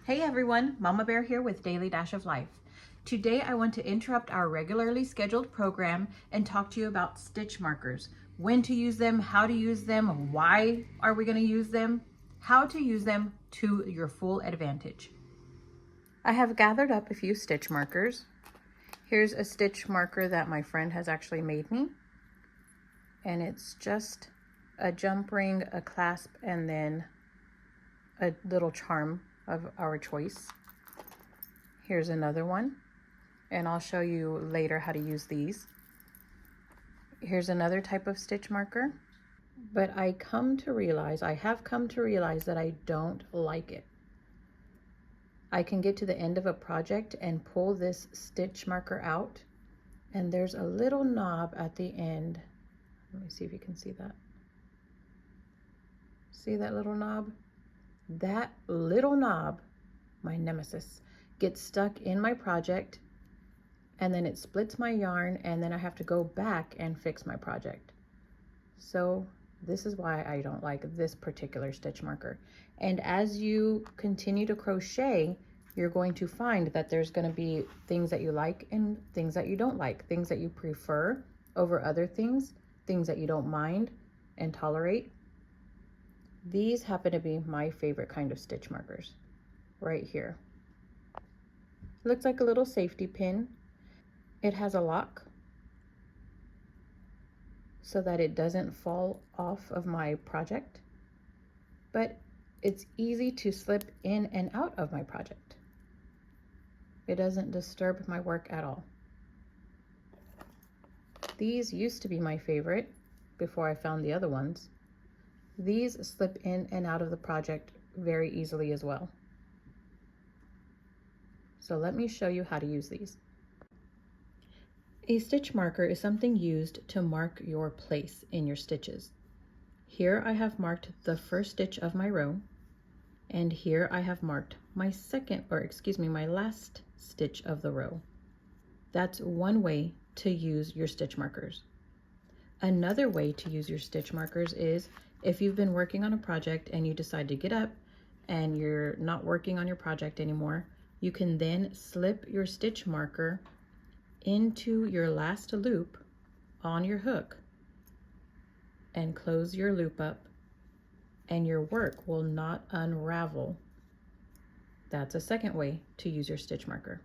Hey everyone, Mama Bear here with Daily Dash of Life. Today I want to interrupt our regularly scheduled program and talk to you about stitch markers. When to use them, how to use them, why are we going to use them, how to use them to your full advantage. I have gathered up a few stitch markers. Here's a stitch marker that my friend has actually made me. And it's just a jump ring, a clasp, and then a little charm of our choice. Here's another one, and I'll show you later how to use these. Here's another type of stitch marker, but I have come to realize that I don't like it. I can get to the end of a project and pull this stitch marker out, and there's a little knob at the end. Let me see if you can see that. See that little knob? That little knob, my nemesis, gets stuck in my project, and then it splits my yarn, and then I have to go back and fix my project. So this is why I don't like this particular stitch marker. And as you continue to crochet, you're going to find that there's going to be things that you like and things that you don't like, things that you prefer over other things, things that you don't mind and tolerate. These happen to be my favorite kind of stitch markers right here. It looks like a little safety pin. It has a lock so that it doesn't fall off of my project, but it's easy to slip in and out of my project. It doesn't disturb my work at all. These used to be my favorite before I found the other ones. These slip in and out of the project very easily as well. So let me show you how to use these. A stitch marker is something used to mark your place in your stitches. Here I have marked the first stitch of my row, and here I have marked my my last stitch of the row. That's one way to use your stitch markers. Another way to use your stitch markers is if you've been working on a project and you decide to get up and you're not working on your project anymore, you can then slip your stitch marker into your last loop on your hook and close your loop up, and your work will not unravel. That's a second way to use your stitch marker.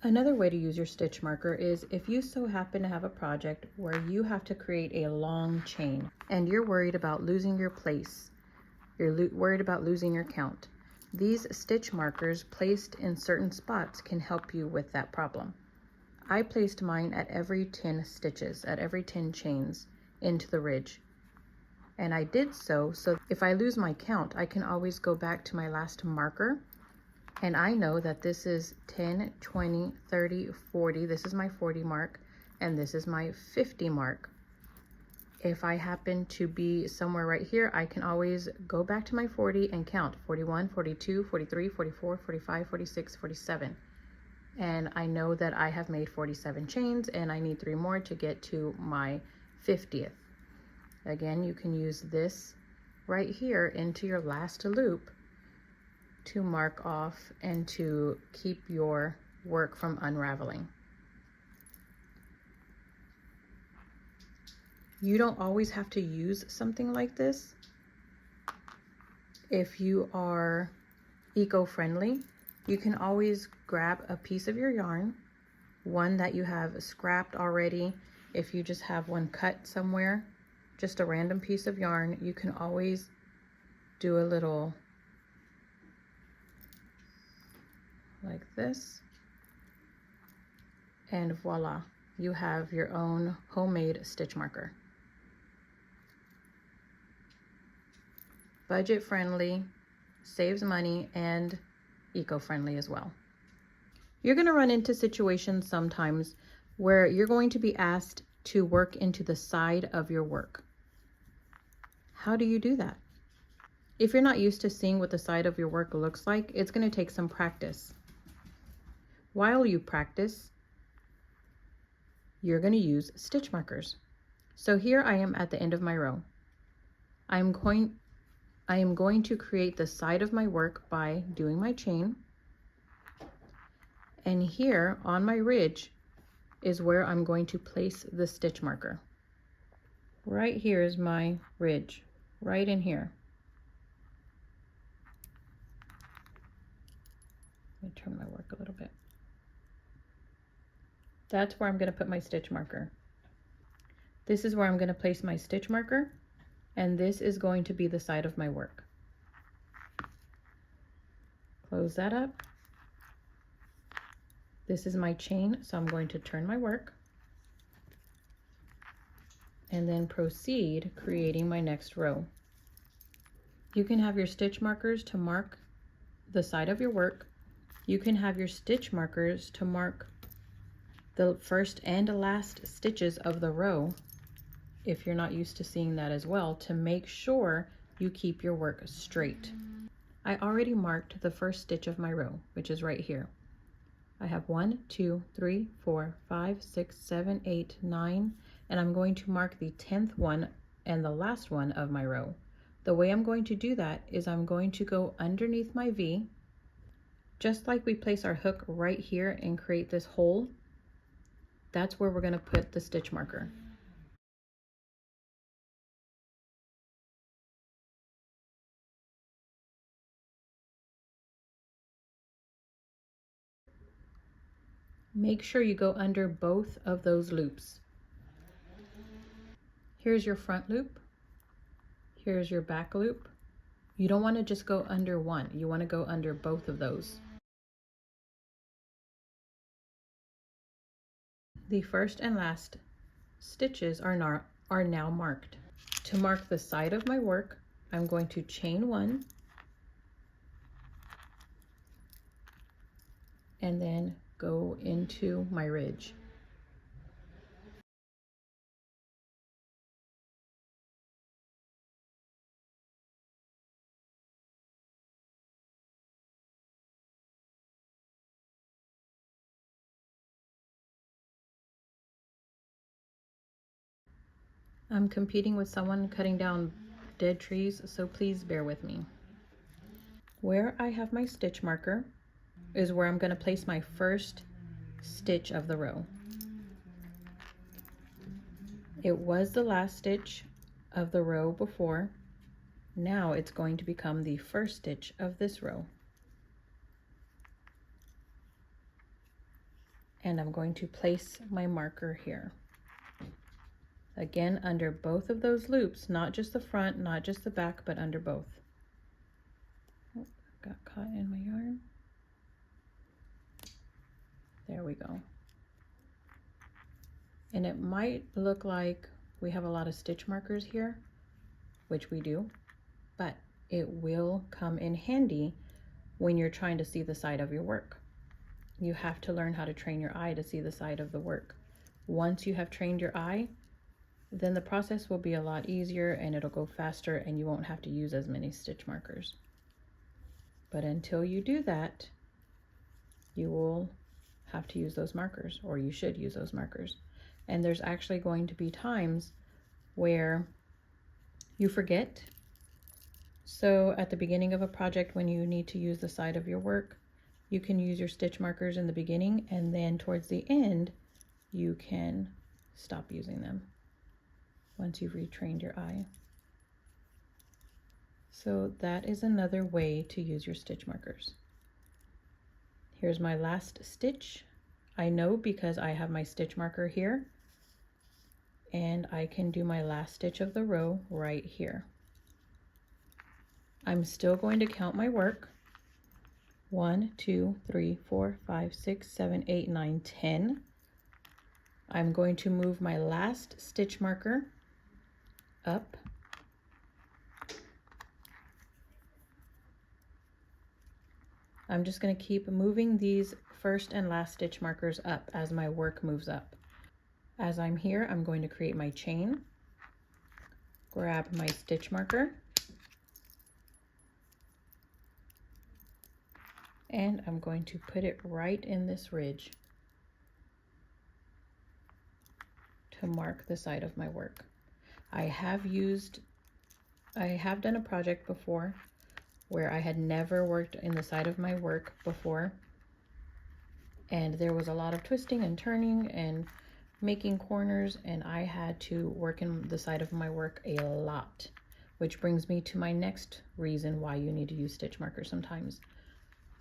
Another way to use your stitch marker is if you so happen to have a project where you have to create a long chain and you're worried about losing your place, you're worried about losing your count. These stitch markers placed in certain spots can help you with that problem. I placed mine at every 10 stitches, at every 10 chains into the ridge. And I did so if I lose my count, I can always go back to my last marker. And I know that this is 10, 20, 30, 40. This is my 40 mark, and this is my 50 mark. If I happen to be somewhere right here, I can always go back to my 40 and count 41, 42, 43, 44, 45, 46, 47. And I know that I have made 47 chains, and I need 3 more to get to my 50th. Again, you can use this right here into your last loop to mark off and to keep your work from unraveling. You don't always have to use something like this. If you are eco-friendly, you can always grab a piece of your yarn, one that you have scrapped already. If you just have one cut somewhere, just a random piece of yarn, you can always do a little like this, and voila, you have your own homemade stitch marker. Budget friendly, saves money, and eco-friendly as well. You're going to run into situations sometimes where you're going to be asked to work into the side of your work. How do you do that? If you're not used to seeing what the side of your work looks like, it's going to take some practice. While you practice, you're going to use stitch markers. So here I am at the end of my row. I am going to create the side of my work by doing my chain. And here on my ridge is where I'm going to place the stitch marker. Right here is my ridge, right in here. Let me turn my work a little bit. That's where I'm going to put my stitch marker. This is where I'm going to place my stitch marker, and this is going to be the side of my work. Close that up. This is my chain, so I'm going to turn my work and then proceed creating my next row. You can have your stitch markers to mark the side of your work. You can have your stitch markers to mark the first and last stitches of the row, if you're not used to seeing that as well, to make sure you keep your work straight. I already marked the first stitch of my row, which is right here. I have 1, 2, 3, 4, 5, 6, 7, 8, 9, and I'm going to mark the 10th one and the last one of my row. The way I'm going to do that is I'm going to go underneath my V, just like we place our hook right here and create this hole. That's where we're going to put the stitch marker. Make sure you go under both of those loops. Here's your front loop. Here's your back loop. You don't want to just go under one. You want to go under both of those. The first and last stitches are now marked. To mark the side of my work, I'm going to chain 1 and then go into my ridge. I'm competing with someone cutting down dead trees, so please bear with me. Where I have my stitch marker is where I'm going to place my first stitch of the row. It was the last stitch of the row before. Now it's going to become the first stitch of this row. And I'm going to place my marker here. Again, under both of those loops, not just the front, not just the back, but under both. Oh, got caught in my yarn. There we go. And it might look like we have a lot of stitch markers here, which we do, but it will come in handy when you're trying to see the side of your work. You have to learn how to train your eye to see the side of the work. Once you have trained your eye, then the process will be a lot easier and it'll go faster and you won't have to use as many stitch markers. But until you do that, you will have to use those markers, or you should use those markers. And there's actually going to be times where you forget. So at the beginning of a project, when you need to use the side of your work, you can use your stitch markers in the beginning, and then towards the end, you can stop using them once you've retrained your eye. So that is another way to use your stitch markers. Here's my last stitch. I know because I have my stitch marker here, and I can do my last stitch of the row right here. I'm still going to count my work. 1, 2, 3, 4, 5, 6, 7, 8, 9, 10. I'm going to move my last stitch marker up. I'm just going to keep moving these first and last stitch markers up as my work moves up. As I'm here, I'm going to create my chain, grab my stitch marker, and I'm going to put it right in this ridge to mark the side of my work. I have used I have done a project before where I had never worked in the side of my work before, and there was a lot of twisting and turning and making corners, and I had to work in the side of my work a lot, which brings me to my next reason why you need to use stitch markers sometimes.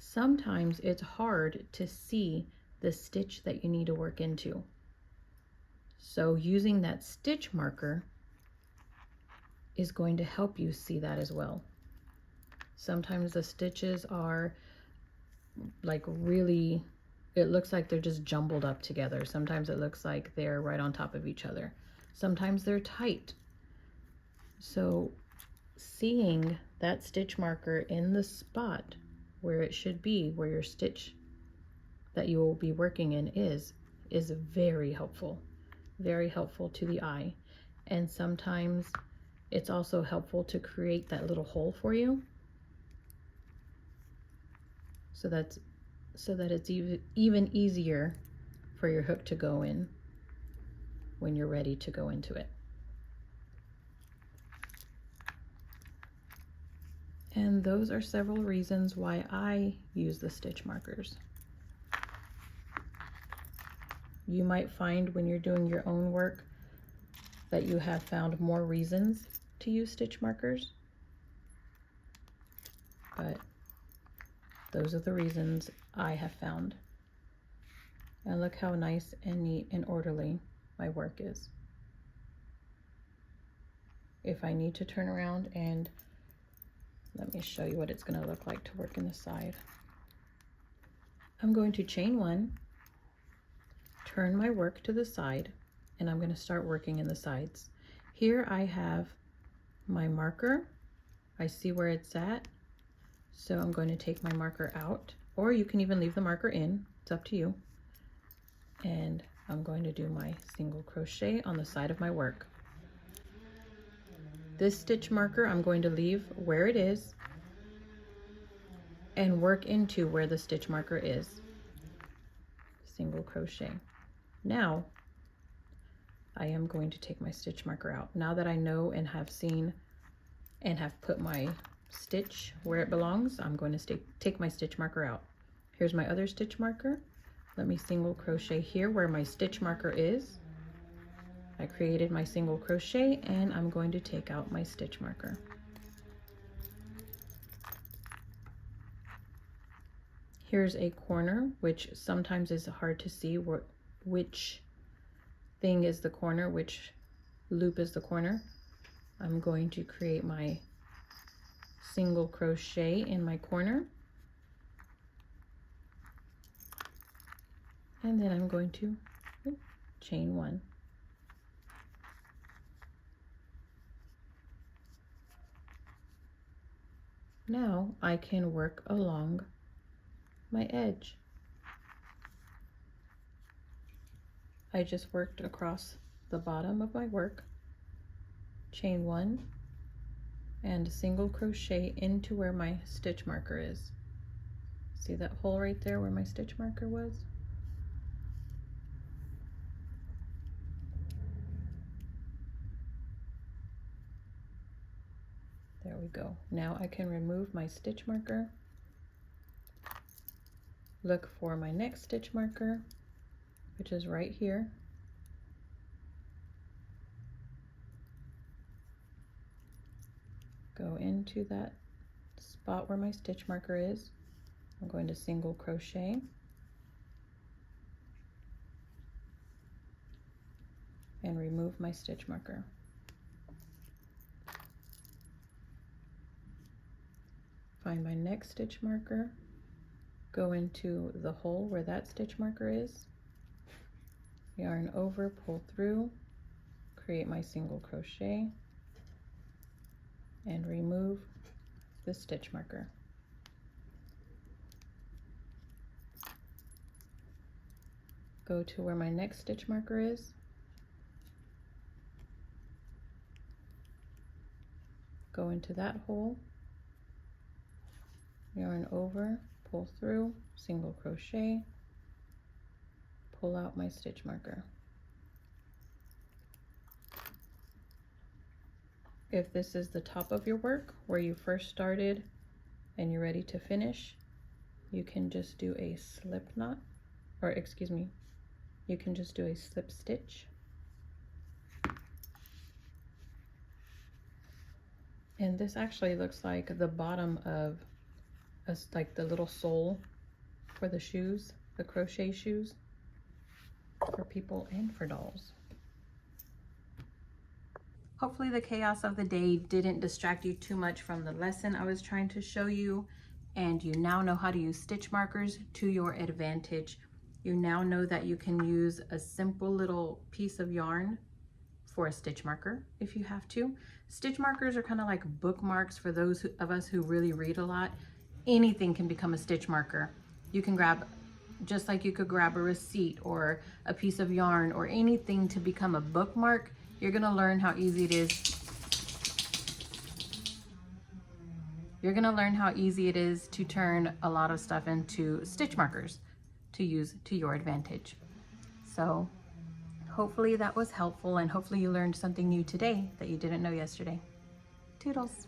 Sometimes it's hard to see the stitch that you need to work into. So using that stitch marker is going to help you see that as well. Sometimes the stitches are like really, it looks like they're just jumbled up together. Sometimes it looks like they're right on top of each other. Sometimes they're tight. So seeing that stitch marker in the spot where it should be, where your stitch that you will be working in is very helpful to the eye. And sometimes it's also helpful to create that little hole for you, so that it's even easier for your hook to go in when you're ready to go into it. And those are several reasons why I use the stitch markers. You might find when you're doing your own work that you have found more reasons to use stitch markers, but those are the reasons I have found. And look how nice and neat and orderly my work is. If I need to turn around, and let me show you what it's going to look like to work in the side. I'm going to chain one, turn my work to the side, and I'm going to start working in the sides. Here I have my marker. I see where it's at, so I'm going to take my marker out, or you can even leave the marker in, it's up to you. And I'm going to do my single crochet on the side of my work. This stitch marker I'm going to leave where it is and work into where the stitch marker is. Single crochet. Now I am going to take my stitch marker out. Now that I know and have seen and have put my stitch where it belongs, I'm going to take my stitch marker out. Here's my other stitch marker. Let me single crochet here where my stitch marker is. I created my single crochet, and I'm going to take out my stitch marker. Here's a corner, which sometimes is hard to see which thing is the corner, which loop is the corner. I'm going to create my single crochet in my corner, and then I'm going to chain one. Now I can work along my edge. I just worked across the bottom of my work, chain one, and single crochet into where my stitch marker is. See that hole right there where my stitch marker was? There we go. Now I can remove my stitch marker, look for my next stitch marker, which is right here. Go into that spot where my stitch marker is. I'm going to single crochet and remove my stitch marker. Find my next stitch marker, go into the hole where that stitch marker is, yarn over, pull through, create my single crochet, and remove the stitch marker. Go to where my next stitch marker is, go into that hole, yarn over, pull through, single crochet, pull out my stitch marker. If this is the top of your work where you first started and you're ready to finish, you can just do a slip knot, or excuse me, you can just do a slip stitch. And this actually looks like the bottom of like the little sole for the shoes, the crochet shoes for people and for dolls. Hopefully the chaos of the day didn't distract you too much from the lesson I was trying to show you, and you now know how to use stitch markers to your advantage. You now know that you can use a simple little piece of yarn for a stitch marker if you have to. Stitch markers are kind of like bookmarks for those of us who really read a lot. Anything can become a stitch marker. You can grab, just like you could grab a receipt or a piece of yarn or anything to become a bookmark. You're gonna learn how easy it is. You're gonna learn how easy it is to turn a lot of stuff into stitch markers to use to your advantage. So hopefully that was helpful, and hopefully you learned something new today that you didn't know yesterday. Toodles.